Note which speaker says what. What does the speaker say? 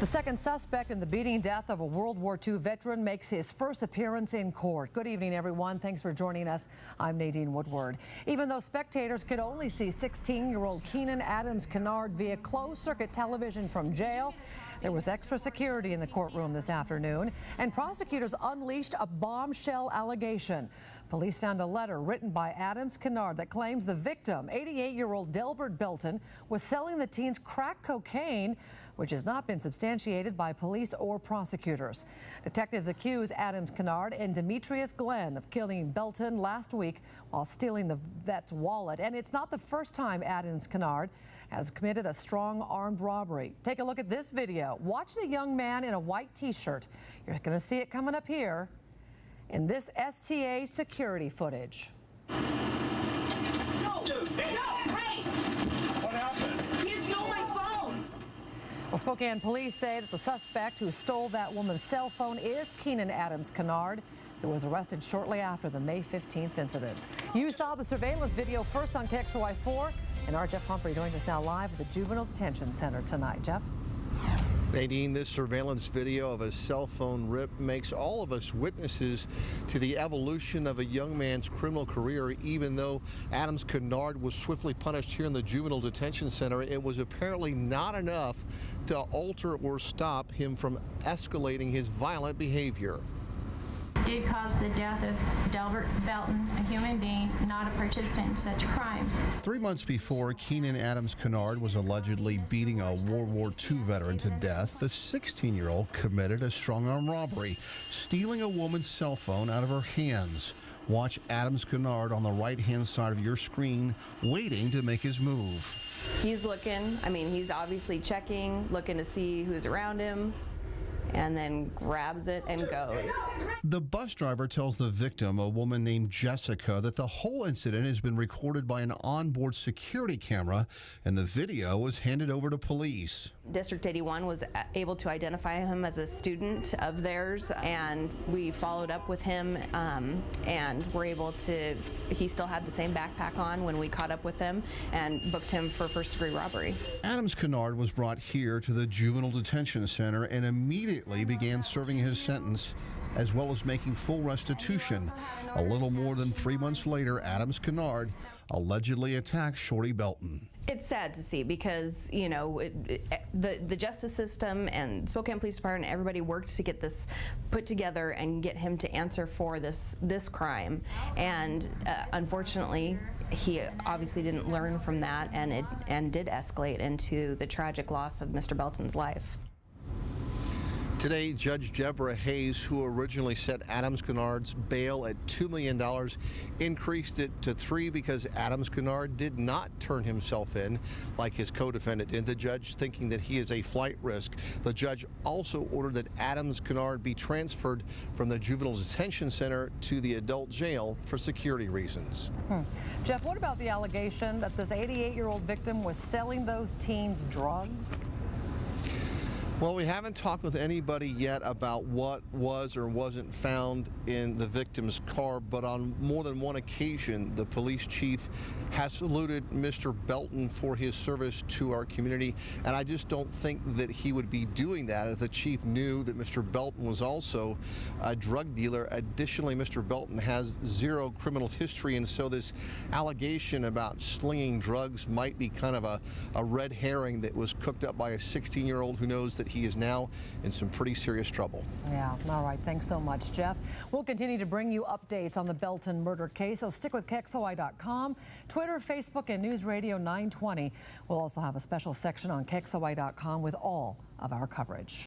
Speaker 1: The second suspect in the beating death of a World War II veteran makes his first appearance in court. Good evening, everyone. Thanks for joining us. I'm Nadine Woodward. Even though spectators could only see 16-year-old Kenan Adams-Kinard via closed-circuit television from jail, there was extra security in the courtroom this afternoon, and prosecutors unleashed a bombshell allegation. Police found a letter written by Adams-Kinard that claims the victim, 88-year-old Delbert Belton, was selling the teens crack cocaine, which has not been substantiated by police or prosecutors. Detectives accuse Adams-Kinard and Demetrius Glenn of killing Belton last week while stealing the vet's wallet. And it's not the first time Adams-Kinard has committed a strong armed robbery. Take a look at this video. Watch the young man in a white T-shirt. You're going to see it coming up here in this STA security footage.
Speaker 2: No, dude, no, hey! What happened? He stole my phone!
Speaker 1: Well, Spokane police say that the suspect who stole that woman's cell phone is Kenan Adams-Kinard, who was arrested shortly after the May 15th incident. You saw the surveillance video first on KXLY4, and our Jeff Humphrey joins us now live at the Juvenile Detention Center tonight. Jeff?
Speaker 3: Nadine, this surveillance video of a cell phone rip makes all of us witnesses to the evolution of a young man's criminal career. Even though Adams-Kinard was swiftly punished here in the Juvenile Detention Center, it was apparently not enough to alter or stop him from escalating his violent behavior.
Speaker 4: Did cause the death of Delbert Belton, a human being, not a participant in such crime.
Speaker 5: 3 months before Kenan Adams-Kinard was allegedly beating a World War II veteran to death, the 16-year-old committed a strong-arm robbery, stealing a woman's cell phone out of her hands. Watch Adams-Kinard on the right-hand side of your screen, waiting to make his move.
Speaker 6: He's looking, he's obviously checking, looking to see who's around him, and then grabs it and goes.
Speaker 5: The bus driver tells the victim, a woman named Jessica, that the whole incident has been recorded by an onboard security camera, and the video was handed over to police.
Speaker 6: District 81 was able to identify him as a student of theirs, and we followed up with him and were able to, he still had the same backpack on when we caught up with him and booked him for first-degree robbery.
Speaker 5: Adams-Kinard was brought here to the Juvenile Detention Center and immediately began serving his sentence, as well as making full restitution. A little more than 3 months later, Adams-Kinard allegedly attacked Shorty Belton.
Speaker 6: It's sad to see because, the justice system and Spokane Police Department, everybody worked to get this put together and get him to answer for this crime. And unfortunately, he obviously didn't learn from that, and did escalate into the tragic loss of Mr. Belton's life.
Speaker 3: Today, Judge Deborah Hayes, who originally set Adams-Kinard's bail at $2 million, increased it to $3 million because Adams-Kinard did not turn himself in like his co-defendant did. The judge thinking that he is a flight risk. The judge also ordered that Adams-Kinard be transferred from the Juvenile Detention Center to the adult jail for security reasons.
Speaker 1: Jeff, what about the allegation that this 88-year-old victim was selling those teens drugs?
Speaker 3: Well, we haven't talked with anybody yet about what was or wasn't found in the victim's car, but on more than one occasion, the police chief has saluted Mr. Belton for his service to our community, and I just don't think that he would be doing that if the chief knew that Mr. Belton was also a drug dealer. Additionally, Mr. Belton has zero criminal history, and so this allegation about slinging drugs might be kind of a red herring that was cooked up by a 16-year-old who knows that he is now in some pretty serious trouble. Yeah,
Speaker 1: all right. Thanks so much, Jeff. We'll continue to bring you updates on the Belton murder case, so stick with KXLY.com, Twitter, Facebook, and News Radio 920. We'll also have a special section on KXLY.com with all of our coverage.